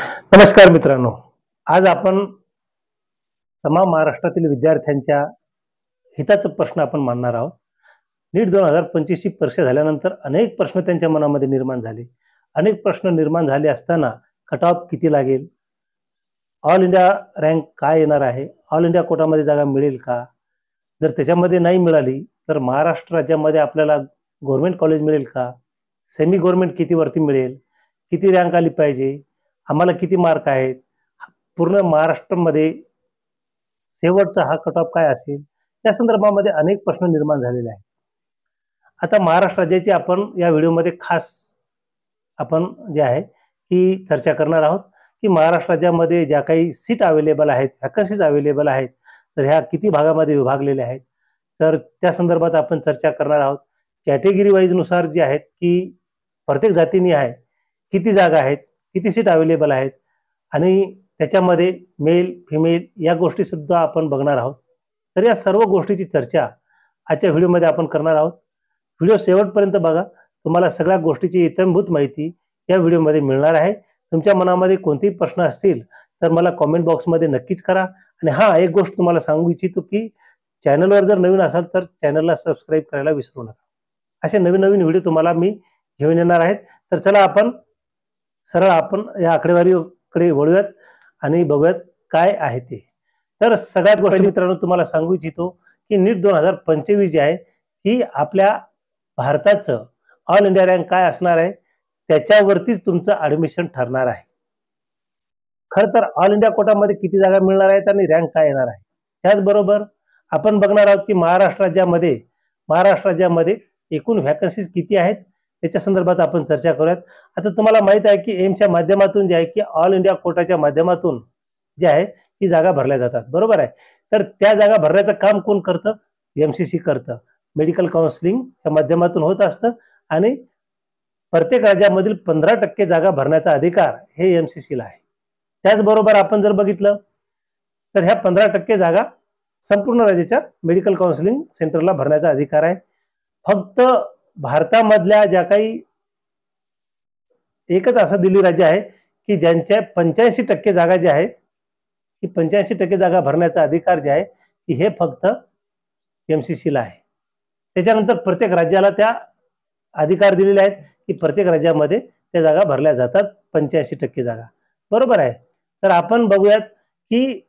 नमस्कार मित्रांनो. आज आपण तमाम महाराष्ट्रातील विद्यार्थ्यांच्या हिताचा प्रश्न आपण मांडणार आहोत. नीट 2025 ची परीक्षा झाल्यानंतर अनेक प्रश्न त्यांच्या मनामध्ये निर्माण झाले. अनेक प्रश्न निर्माण झाले असताना कट ऑफ किती लागेल? ऑल इंडिया रँक काय येणार आहे? ऑल इंडिया कोटामध्ये जागा मिळेल का? जर त्याच्यामध्ये नाही मिळाली तर महाराष्ट्र राज्यामध्ये आपल्याला गव्हर्नमेंट कॉलेज मिळेल का? सेमी गव्हर्नमेंट किती वरती मिळेल? किती रँक आली पाहिजे? आम्हाला किती मार्क आहेत? पूर्ण महाराष्ट्रामध्ये शेवटचा हा कट ऑफ काय असेल? या संदर्भामध्ये अनेक प्रश्न निर्माण झालेले आहेत. आता महाराष्ट्र राज्याची आपण या व्हिडिओमध्ये खास आपण जे आहे की चर्चा करणार आहोत की महाराष्ट्र राज्यामध्ये ज्या काही सीट अवेलेबल आहेत, व्हॅकन्सीज अवेलेबल आहेत, तर ह्या किती भागामध्ये विभागलेल्या आहेत, तर त्या संदर्भात आपण चर्चा करणार आहोत. कॅटेगरी वाईज नुसार जे आहेत की प्रत्येक जातीने आहे किती जागा आहेत, किती सीट अवेलेबल आहेत आणि त्याच्यामध्ये मेल फिमेल या गोष्टी सुद्धा आपण बघणार आहोत. तर या सर्व गोष्टीची चर्चा आजच्या व्हिडिओमध्ये आपण करणार आहोत. व्हिडिओ शेवटपर्यंत बघा. तुम्हाला सगळ्या गोष्टीची इत्थंभूत माहिती या व्हिडिओमध्ये मिळणार आहे. तुमच्या मनामध्ये कोणतेही प्रश्न असतील तर मला कॉमेंट बॉक्समध्ये नक्कीच करा. आणि हा एक गोष्ट तुम्हाला सांगू इच्छितो की चॅनलवर जर नवीन असाल तर चॅनलला सबस्क्राईब करायला विसरू नका. असे नवीन नवीन व्हिडिओ तुम्हाला मी घेऊन येणार आहेत. तर चला आपण सरळ आपण या आकडेवारीकडे वळूयात आणि बघूयात काय आहे ते. तर सगळ्यात गोष्ट मित्रांनो तुम्हाला सांगू इच्छितो की नीट 2025 जे आहे ही आपल्या भारताचं ऑल इंडिया रँक काय असणार आहे त्याच्यावरतीच तुमचं ऍडमिशन ठरणार आहे. खरं तर ऑल इंडिया कोटामध्ये किती जागा मिळणार आहेत आणि रँक काय येणार आहे. त्याचबरोबर आपण बघणार आहोत की महाराष्ट्र राज्यामध्ये एकूण व्हॅकन्सीज किती आहेत त्याच्या संदर्भात आपण चर्चा करूयात. आता तुम्हाला माहित आहे की एमच्या माध्यमातून जे आहे की ऑल इंडिया कोटाच्या माध्यमातून जे आहे ती जागा भरल्या जातात, बरोबर आहे. तर त्या जागा भरण्याचं काम कोण करतं? एमसीसी करतं. मेडिकल काउन्सिलिंगच्या माध्यमातून होत असतं आणि प्रत्येक राज्यामधील 15% जागा भरण्याचा अधिकार हे एमसीसीला आहे. त्याचबरोबर आपण जर बघितलं तर ह्या 15% जागा संपूर्ण राज्याच्या मेडिकल काउन्सिलिंग सेंटरला भरण्याचा अधिकार आहे. फक्त भारतामधल्या ज्या काही एकच असं दिल्ली राज्य आहे की ज्यांच्या 85% जागा ज्या आहेत की 85% जागा भरण्याचा अधिकार जे आहे की हे फक्त एमसीसीला आहे. त्याच्यानंतर प्रत्येक राज्याला त्या अधिकार दिलेले आहेत की प्रत्येक राज्यामध्ये त्या जागा भरल्या जातात 85% जागा, बरोबर आहे. तर आपण बघूयात की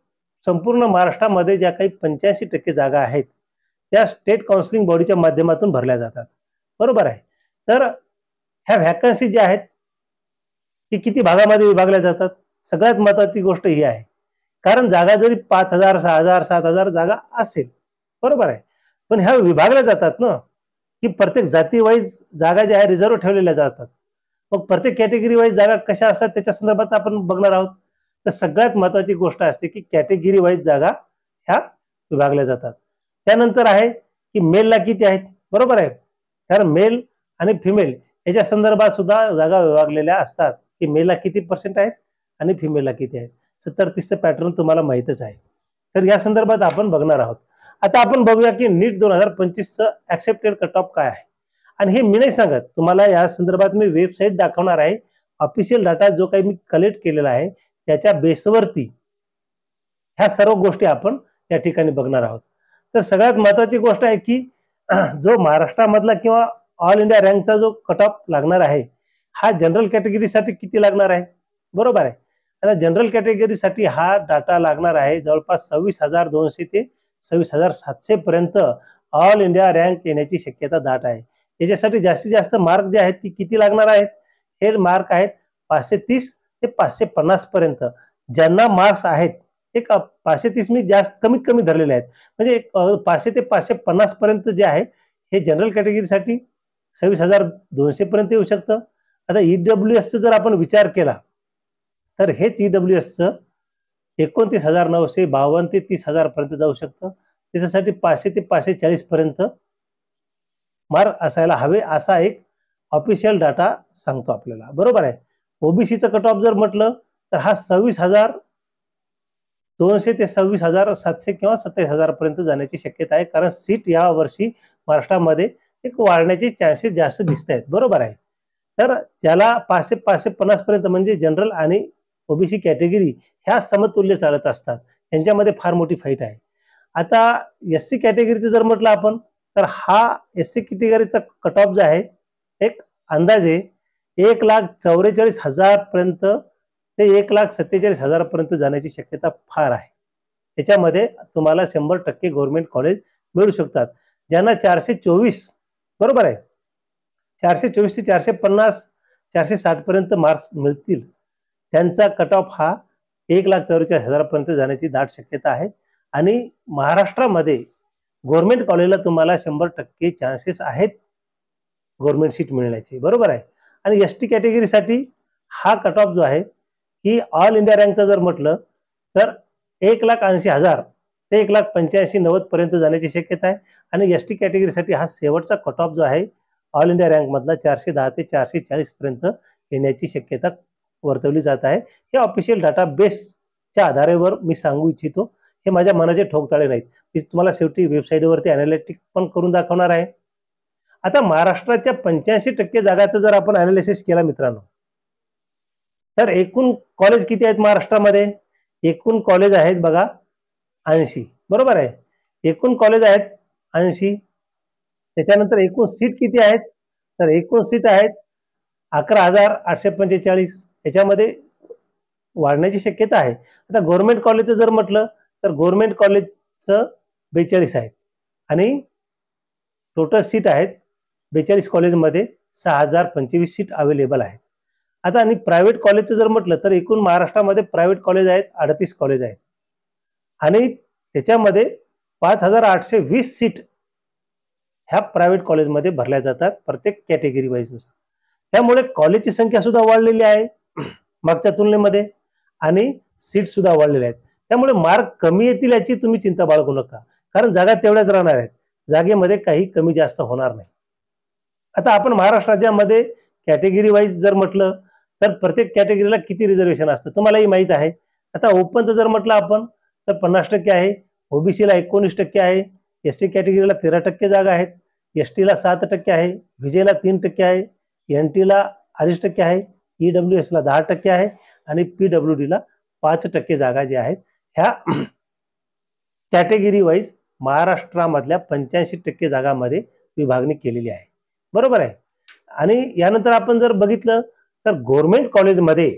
संपूर्ण महाराष्ट्रामध्ये ज्या काही 85% जागा आहेत त्या स्टेट काउन्सिलिंग बॉडीच्या माध्यमातून भरल्या जातात, बरोबर आहे. तर ह्या व्हॅकन्सी ज्या आहेत की किती भागामध्ये विभागल्या जातात. सगळ्यात महत्वाची गोष्ट ही आहे कारण जागा जरी 5000 6000 7000 जागा असेल, बरोबर आहे, पण ह्या विभागल्या जातात ना की प्रत्येक जाती वाईज जागा ज्या आहे रिझर्व्ह ठेवलेल्या जातात. मग प्रत्येक कॅटेगरी वाईज जागा कशा असतात त्याच्या संदर्भात आपण बघणार आहोत. तर सगळ्यात महत्वाची गोष्ट असते की कॅटेगरी वाईज जागा ह्या विभागल्या जातात. त्यानंतर आहे की मेलला किती आहेत, बरोबर आहे. कारण मेल आणि फिमेल याच्या संदर्भात सुद्धा जागा विभागलेल्या असतात की मेलला किती पर्सेंट आहेत आणि फिमेलला किती आहेत. 70-30 पॅटर्न तुम्हाला माहितच आहे. तर या संदर्भात आपण बघणार आहोत. आता आपण बघूया की नीट 2025चं ऍक्सेप्टेड कट ऑफ काय आहे. आणि हे मी नाही सांगत, तुम्हाला या संदर्भात मी वेबसाईट दाखवणार आहे. ऑफिशियल डाटा जो काही मी कलेक्ट केलेला आहे त्याच्या बेसवरती ह्या सर्व गोष्टी आपण या ठिकाणी बघणार आहोत. तर सगळ्यात महत्वाची गोष्ट आहे की जो महाराष्ट्रामधला किंवा ऑल इंडिया रँकचा जो कट ऑफ लागणार आहे हा जनरल कॅटेगरीसाठी किती लागणार आहे, बरोबर आहे. आता जनरल कॅटेगरीसाठी हा डाटा लागणार आहे जवळपास 26,200 ते 26,700 पर्यंत ऑल इंडिया रँक येण्याची शक्यता दाट आहे. याच्यासाठी जास्तीत जास्त मार्क जे आहेत ती किती लागणार आहेत, हे मार्क आहेत 530 ते 550 पर्यंत. ज्यांना मार्क्स आहेत एक 530 मी जास्त कमीत कमी धरलेले आहेत, म्हणजे 500 ते 550 पर्यंत जे आहे हे जनरल कॅटेगरीसाठी 26,200 पर्यंत येऊ शकतं. आता ईडब्ल्यूएसचं जर आपण विचार केला तर हेच ईडब्ल्यूएसचं 29,952 ते 30,000 पर्यंत जाऊ शकतं. त्याच्यासाठी 500 ते 540 पर्यंत मार्क असायला हवे असा एक ऑफिशियल डाटा सांगतो आपल्याला, बरोबर आहे. ओबीसीचं कट ऑफ जर म्हटलं तर हा 26,200 ते 26,700 किंवा 27,000 पर्यंत जाण्याची शक्यता आहे. कारण सीट या वर्षी महाराष्ट्रामध्ये एक वाढण्याचे चान्सेस जास्त दिसत आहेत, बरोबर आहे. तर ज्याला 500 ते 550 पर्यंत म्हणजे जनरल आणि ओबीसी कॅटेगरी ह्या समतुल्य चालत असतात, त्यांच्यामध्ये फार मोठी फाईट आहे. आता एससी कॅटेगरीचं जर म्हटलं आपण तर हा एससी कॅटेगरीचा कट ऑफ जो आहे एक अंदाजे 1,44,000 पर्यंत ते 1,47,000 पर्यंत जाण्याची शक्यता फार आहे. त्याच्यामध्ये तुम्हाला 100% गव्हर्नमेंट कॉलेज मिळू शकतात. ज्यांना 424 बरोबर आहे, 424 ते 450 460 पर्यंत मार्क्स मिळतील त्यांचा कट ऑफ हा 1,44,000 पर्यंत जाण्याची दाट शक्यता आहे. आणि महाराष्ट्रामध्ये गव्हर्नमेंट कॉलेजला तुम्हाला 100% चान्सेस आहेत गव्हर्नमेंट सीट मिळण्याचे, बरोबर आहे. आणि एसटी कॅटेगरीसाठी हा कट ऑफ जो आहे की ऑल इंडिया रँकचा जर म्हटलं तर 1,80,000 ते 1,85,90 पर्यंत जाण्याची शक्यता आहे. आणि एसटी कॅटेगरीसाठी हा शेवटचा कट ऑफ जो आहे ऑल इंडिया रँक मधला 410 ते 440 पर्यंत येण्याची शक्यता वर्तवली जात आहे. हे ऑफिशियल डाटाबेसच्या आधारावर मी सांगू इच्छितो, हे माझ्या मनाचे ठोकताळे नाहीत. मी तुम्हाला शेवटी वेबसाईटवरती अनालिटिक पण करून दाखवणार आहे. आता महाराष्ट्राच्या 85% जागाचं जर आपण अनालिसिस केला मित्रांनो तर एकूण कॉलेज किती आहेत महाराष्ट्रामध्ये? एकूण कॉलेज आहेत बघा 80, बरोबर आहे. एकूण कॉलेज आहेत 80. त्याच्यानंतर एकूण सीट किती आहेत? तर एकूण सीट आहेत 11,845. याच्यामध्ये वाढण्याची शक्यता आहे. आता गव्हर्नमेंट कॉलेजचं जर म्हटलं तर गव्हर्नमेंट कॉलेजचं 42 आहेत आणि टोटल सीट आहेत 42 कॉलेजमध्ये 6,025 सीट अवेलेबल आहेत. आता आणि प्रायव्हेट कॉलेजचं जर म्हटलं तर एकूण महाराष्ट्रामध्ये प्रायव्हेट कॉलेज आहेत 38 कॉलेज आहेत आणि त्याच्यामध्ये 5,820 सीट ह्या प्रायव्हेट कॉलेजमध्ये भरल्या जातात प्रत्येक कॅटेगरी वाईज नुसार. त्यामुळे कॉलेजची संख्या सुद्धा वाढलेली आहे मागच्या तुलनेमध्ये आणि सीट सुद्धा वाढलेल्या आहेत. त्यामुळे मार्क कमी येतील याची तुम्ही चिंता बाळगू नका, कारण जागा तेवढ्याच राहणार आहेत, जागेमध्ये काही कमी जास्त होणार नाही. आता आपण महाराष्ट्र राज्यामध्ये कॅटेगरी वाईज जर म्हटलं तर प्रत्येक कॅटेगरीला किती रिझर्वेशन असतं तुम्हालाही माहित आहे. आता ओपनचं जर म्हटलं आपण तर 50% आहे, ओबीसीला 19% आहे, एससी कॅटेगरीला 13% जागा आहेत, एसटीला 7% आहे, व्हीजेला 3% आहे, एनटीला 2.5% आहे, ईडब्ल्यूएसला 10% आहे आणि पीडब्ल्यूडीला 5% जागा ज्या आहेत ह्या कॅटेगरी वाईज महाराष्ट्रामधल्या 85% जागांमध्ये विभागणी केलेली आहे, बरोबर आहे. आणि यानंतर आपण जर बघितलं तर गव्हर्नमेंट कॉलेजमध्ये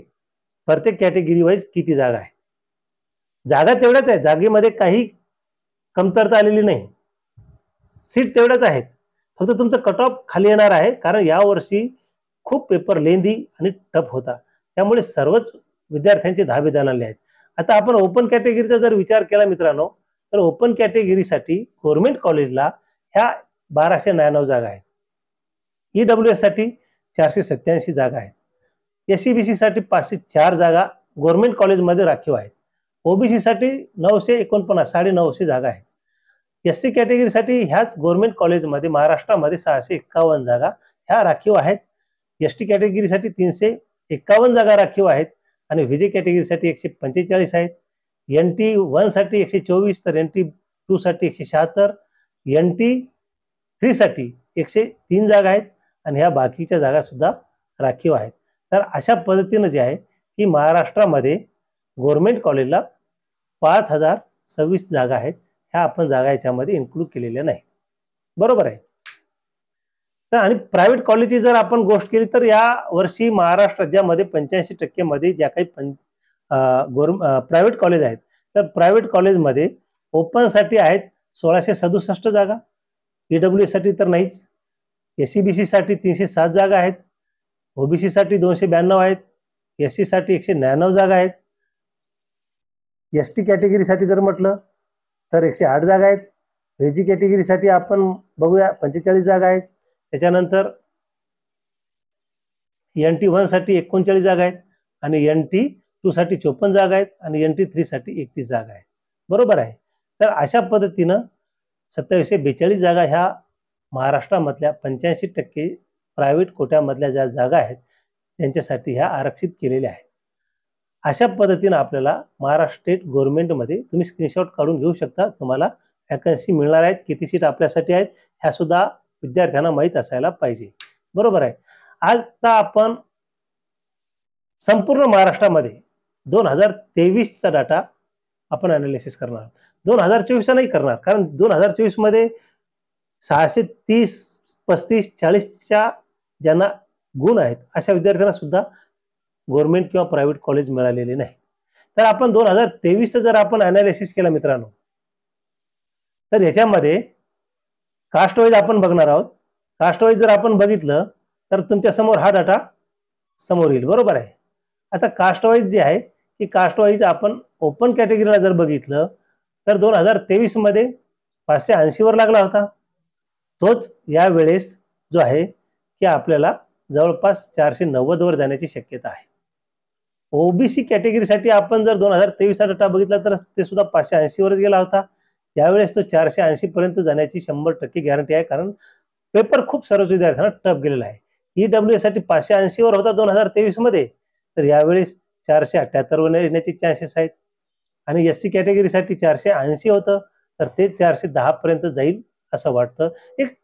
प्रत्येक कॅटेगरी वाईज किती जागा आहे? जागा तेवढ्याच आहेत, जागेमध्ये काही कमतरता आलेली नाही, सीट तेवढ्याच आहेत, फक्त तुमचं कट ऑफ खाली येणार आहे कारण यावर्षी खूप पेपर लेंदी आणि टफ होता, त्यामुळे सर्वच विद्यार्थ्यांचे धाबे दणाणले आहेत. आता आपण ओपन कॅटेगरीचा जर विचार केला मित्रांनो तर ओपन कॅटेगरीसाठी गव्हर्नमेंट कॉलेजला ह्या 1,299 जागा आहेत, ईडब्ल्यूएस साठी 487 जागा आहेत, एससीबीसी साठी 504 जागा गव्हर्नमेंट कॉलेजमध्ये राखीव आहेत, ओबीसी साठी 949 950 जागा आहेत, एससी कॅटेगरीसाठी ह्याच गव्हर्नमेंट कॉलेजमध्ये महाराष्ट्रामध्ये 651 जागा ह्या राखीव आहेत, एसटी कॅटेगरीसाठी 351 जागा राखीव आहेत आणि व्हीजे कॅटेगरीसाठी 145 आहेत, एनटी 1 साठी 124 तर एनटी 2 साठी 176, एनटी 3 साठी 103 जागा आहेत आणि ह्या बाकीच्या जागा सुद्धा राखीव आहेत. तर अशा पद्धतीने जे आहे की महाराष्ट्रामध्ये गव्हर्नमेंट कॉलेजला 5,026 जागा आहेत, ह्या आपण जागा याच्यामध्ये इन्क्लूड केलेल्या नाहीत, बरोबर आहे. तर आणि प्रायव्हेट कॉलेजची जर आपण गोष्ट केली तर या वर्षी महाराष्ट्र राज्यामध्ये 85% मध्ये ज्या काही प्रायव्हेट कॉलेज आहेत तर प्रायव्हेट कॉलेजमध्ये ओपन साठी आहेत 1,667 जागा, ईडब्ल्यूएस साठी तर नाहीच, एससीबीसी साठी 307 जागा आहेत, ओबीसी साठी 292 आहेत, एससी साठी 199 जागा आहेत, एसटी कॅटेगरीसाठी जर म्हटलं तर 108 जागा आहेत, व्हीजी कॅटेगरीसाठी आपण बघूया 45 जागा आहेत, त्याच्यानंतर एनटी 1 साठी 39 जागा आहेत आणि एनटी 2 साठी 54 जागा आहेत आणि एनटी 3 साठी 31 जागा आहेत, बरोबर आहे. तर अशा पद्धतीनं 2742 जागा ह्या महाराष्ट्रामधल्या 85% प्रायव्हेट कोट्यामधल्या ज्या जागा आहेत त्यांच्यासाठी ह्या आरक्षित केलेल्या आहेत. अशा पद्धतीनं आपल्याला महाराष्ट्र स्टेट गव्हर्नमेंटमध्ये तुम्ही स्क्रीनशॉट काढून घेऊ शकता, तुम्हाला वॅकन्सी मिळणार आहेत, किती सीट आपल्यासाठी आहेत ह्या सुद्धा विद्यार्थ्यांना माहीत असायला पाहिजे, बरोबर आहे. आता आपण संपूर्ण महाराष्ट्रामध्ये 2023चा डाटा आपण अनालिसिस करणार. 2024चा नाही करणार, कारण 2024 मध्ये 630, 35, 40च्या ज्यांना गुण आहेत अशा विद्यार्थ्यांना सुद्धा गव्हर्नमेंट किंवा प्रायव्हेट कॉलेज मिळालेले नाही. तर आपण 2023चं जर आपण अनालिसिस केलं मित्रांनो, तर याच्यामध्ये कास्ट वाईज आपण बघणार आहोत. कास्ट वाईज जर आपण बघितलं तर तुमच्या समोर हा डाटा समोर येईल, बरोबर आहे. आता कास्ट वाईज जे आहे की कास्ट वाईज आपण ओपन कॅटेगरीला जर बघितलं तर 2023 मध्ये 580 वर लागला होता. तोच या वेळेस जो आहे की आपल्याला जवळपास 490 वर जाण्याची शक्यता आहे. ओबीसी कॅटेगरीसाठी आपण जर 2023चा डाटा बघितला तर ते सुद्धा 580 वरच गेला होता. यावेळेस तो 480 पर्यंत जाण्याची 100% गॅरंटी आहे, कारण पेपर खूप सर्व विद्यार्थ्यांना टफ गेलेला आहे. ईडब्ल्यूएस साठी 580 वर होता 2023 मध्ये, तर यावेळेस 478 वर येण्याचे चान्सेस आहेत. आणि एससी कॅटेगरीसाठी 480 होतं, तर ते 410 पर्यंत जाईल असं वाटतं. एक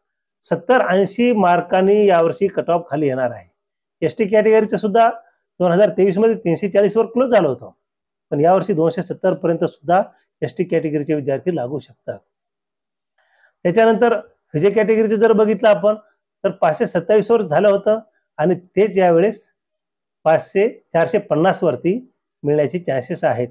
70-80 मार्कांनी यावर्षी कट ऑफ खाली येणार आहे. एसटी कॅटेगरीचं सुद्धा 2023 मध्ये 340 वर क्लोज झालं होतं, पण यावर्षी 270 पर्यंत सुद्धा एसटी कॅटेगरीचे विद्यार्थी लागू शकतात. त्याच्यानंतर विजय कॅटेगरीचं जर बघितलं आपण तर 527 वर झालं होतं आणि तेच यावेळेस 450 वरती मिळण्याचे चान्सेस आहेत.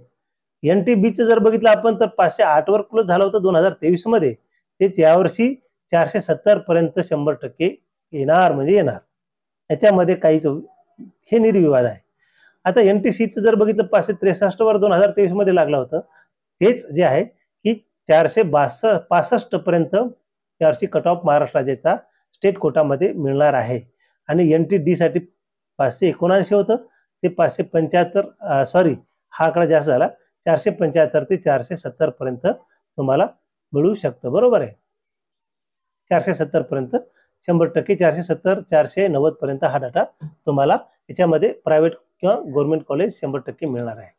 एनटीबीचं जर बघितलं आपण तर 508 वर क्लोज झालं होतं 2023 मध्ये, तेच यावर्षी 470 पर्यंत 100% येणार म्हणजे येणार. याच्यामध्ये काहीच हे निर्विवाद आहे. आता एनटीसीचं जर बघितलं 563 वर 2023 मध्ये लागलं होतं, तेच जे आहे की 465 पर्यंत यावर्षी कट ऑफ महाराष्ट्र राज्याचा स्टेट कोटामध्ये मिळणार आहे. आणि एनटीडी साठी 579 होतं, ते 575 सॉरी हा आकडा जास्त झाला, 475 ते 470 पर्यंत तुम्हाला मिळू शकतं, बरोबर आहे. 470 पर्यंत 100%, 470 490 पर्यंत हा डाटा तुम्हाला याच्यामध्ये प्रायव्हेट किंवा गव्हर्नमेंट कॉलेज 100% मिळणार आहे.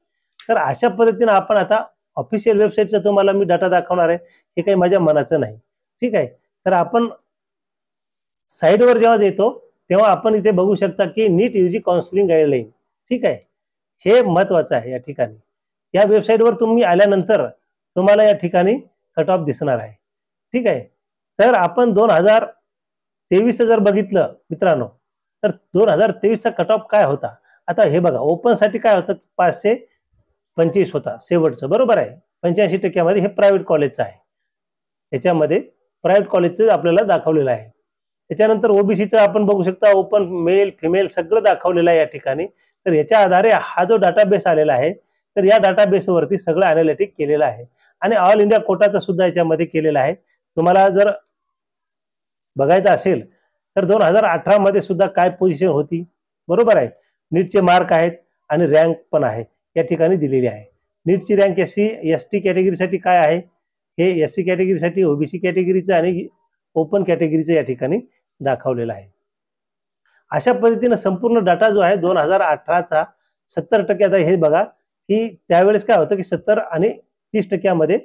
तर अशा पद्धतीने आपण आता ऑफिशियल वेबसाईटचा तुम्हाला मी डाटा दाखवणार आहे. हे काही माझ्या मनाचं नाही, ठीक आहे. तर आपण साईडवर जेव्हा येतो तेव्हा आपण इथे बघू शकता की नीट यूजी काउन्सिलिंग गाईडलाईन, ठीक आहे. हे महत्वाचं आहे. या ठिकाणी या वेबसाईटवर तुम्ही आल्यानंतर तुम्हाला या ठिकाणी कट ऑफ दिसणार आहे, ठीक आहे. तर आपण 2023 जर बघितलं मित्रांनो, तर 2023चा कट ऑफ काय होता. आता हे बघा, ओपन साठी काय होतं, 525 होता शेवटचं, बरोबर आहे. 85% मध्ये हे प्रायव्हेट कॉलेजचं आहे. याच्यामध्ये प्रायव्हेट कॉलेजचं आपल्याला दाखवलेलं आहे. त्याच्यानंतर ओबीसीचं आपण बघू शकता, ओपन मेल फिमेल सगळं दाखवलेलं आहे या ठिकाणी. तर याच्या आधारे हा जो डाटाबेस आलेला आहे, तर या डाटाबेसवरती सगळं अनालिटिक केलेलं आहे. आणि ऑल इंडिया कोटाचं सुद्धा याच्यामध्ये केलेलं आहे. तुम्हाला जर बघायचं असेल तर 2018 मध्ये सुद्धा काय पोझिशन होती, बरोबर आहे. नीटचे मार्क आहेत आणि रँक पण आहे या ठिकाणी दिलेली आहे. नीटची रँक एसटी कॅटेगरीसाठी काय आहे, हे एससी कॅटेगरीसाठी, ओबीसी कॅटेगरीचं आणि ओपन कॅटेगरीचं या ठिकाणी दाखवलेलं आहे. अशा पद्धतीने संपूर्ण डाटा जो आहे 2018चा 70%, आता हे बघा की त्यावेळेस काय होतं की 70 आणि 30%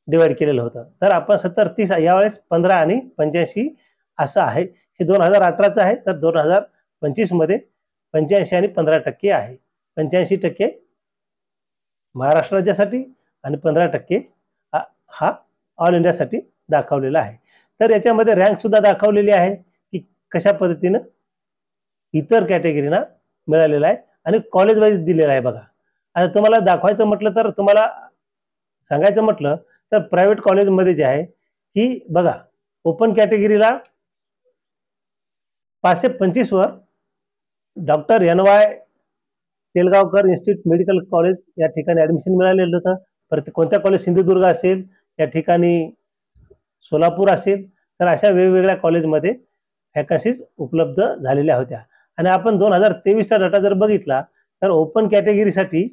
डिवाइड केलेलं होतं. तर आपण 70-30 यावेळेस 15 आणि 85 असं आहे. हे 2018चं आहे. तर 2025 मध्ये 85 आणि 15% आहे. 85% महाराष्ट्र राज्यासाठी आणि 15% हा ऑल इंडियासाठी दाखवलेला आहे. तर याच्यामध्ये रँक सुद्धा दाखवलेली आहे की कशा पद्धतीनं इतर कॅटेगरीना मिळालेला आहे आणि कॉलेज वाईज दिलेला आहे. बघा, आता तुम्हाला दाखवायचं म्हटलं तर, तुम्हाला सांगायचं म्हटलं तर प्रायव्हेट कॉलेजमध्ये जे आहे की बघा, ओपन कॅटेगरीला 525 वर doctor NY Telgaonkar institute medical college या ठिकाणी ऍडमिशन मिळालेलं होतं. परत कोणत्या कॉलेज, सिंधुदुर्ग असेल, या ठिकाणी सोलापूर असेल, तर अशा वेगवेगळ्या कॉलेजमध्ये वॅकन्सीज उपलब्ध झालेल्या होत्या. आणि आपण 2023चा डाटा जर बघितला तर ओपन कॅटेगरीसाठी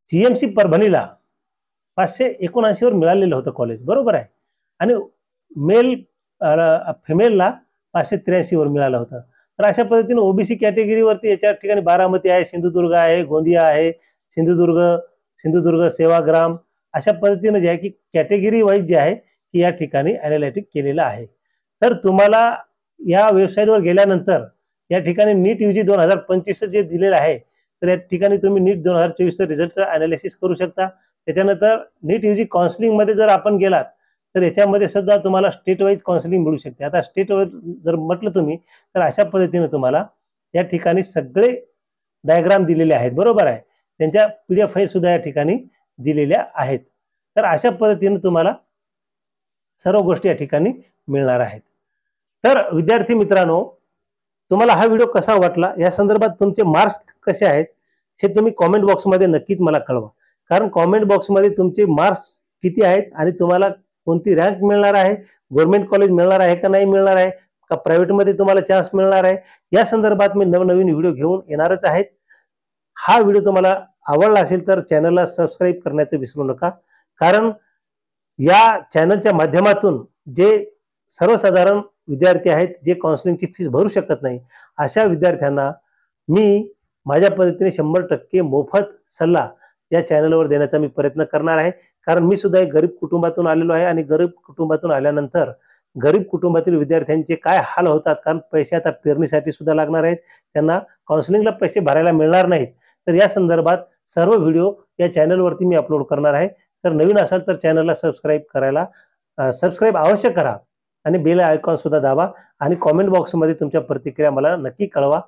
जीएमसी परभणीला 579 वर मिळालेलं होतं कॉलेज, बरोबर आहे. आणि मेल फिमेलला 583 वर मिळालं होतं. तर अशा पद्धतीने ओबीसी कॅटेगरीवरती याच्या ठिकाणी बारामती आहे, सिंधुदुर्ग आहे, गोंदिया आहे, सिंधुदुर्ग सेवाग्राम, अशा पद्धतीने जे आहे की कॅटेगरी वाईज जे आहे की या ठिकाणी अनालिटिक केलेलं आहे. तर तुम्हाला या वेबसाईटवर गेल्यानंतर या ठिकाणी नीट यूजी 2025 जे दिलेलं आहे, तर या ठिकाणी तुम्ही नीट 2024 रिझल्ट अनालिसिस करू शकता. त्याच्यानंतर नीट यूजी काउन्सिलिंगमध्ये जर आपण गेलात तर याच्यामध्ये सुद्धा तुम्हाला स्टेट वाईज काउन्सिलिंग मिळू शकते. आता स्टेट वाईज जर म्हटलं तुम्ही तर अशा पद्धतीने तुम्हाला या ठिकाणी सगळे डायग्राम दिलेले आहेत, बरोबर आहे. त्यांच्या PDF फाईल सुद्धा या ठिकाणी दिलेल्या आहेत. तर अशा पद्धतीने तुम्हाला सर्व गोष्टी या ठिकाणी मिळणार आहेत. तर विद्यार्थी मित्रांनो, तुम्हाला हा व्हिडिओ कसा वाटला, या संदर्भात तुमचे मार्क्स कसे आहेत हे तुम्ही कॉमेंट बॉक्समध्ये नक्कीच मला कळवा. कारण कॉमेंट बॉक्समध्ये तुमचे मार्क्स किती आहेत आणि तुम्हाला कोणती रँक मिळणार आहे, गव्हर्नमेंट कॉलेज मिळणार आहे का नाही मिळणार आहे, का प्रायव्हेटमध्ये तुम्हाला चान्स मिळणार आहे, या संदर्भात मी नवनवीन व्हिडिओ घेऊन येणारच आहेत. हा व्हिडिओ तुम्हाला आवडला असेल तर चॅनलला सबस्क्राईब करण्याचं विसरू नका. कारण या चॅनलच्या माध्यमातून जे सर्वसाधारण विद्यार्थी आहेत, जे काउन्सिलिंगची फीस भरू शकत नाही, अशा विद्यार्थ्यांना मी माझ्या पद्धतीने 100% मोफत सल्ला या चॅनलवर देण्याचा मी प्रयत्न करणार आहे. कारण मी सुद्धा एक गरीब कुटुंबातून आलेलो आहे आणि गरीब कुटुंबातून आल्यानंतर गरीब कुटुंबातील विद्यार्थ्यांचे काय हाल होतात, कारण पैसे आता पेरणीसाठी सुद्धा लागणार आहेत, त्यांना काउन्सिलिंगला पैसे भरायला मिळणार नाहीत. तर या संदर्भात सर्व व्हिडिओ या चॅनलवरती मी अपलोड करणार आहे. तर नवीन असाल तर चॅनलला सबस्क्राईब अवश्य करा आणि बेल आयकॉन सुद्धा दाबा आणि कॉमेंट बॉक्समध्ये तुमच्या प्रतिक्रिया मला नक्की कळवा.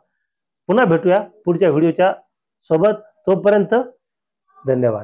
पुन्हा भेटूया पुढच्या व्हिडिओच्या सोबत. तोपर्यंत धन्यवाद.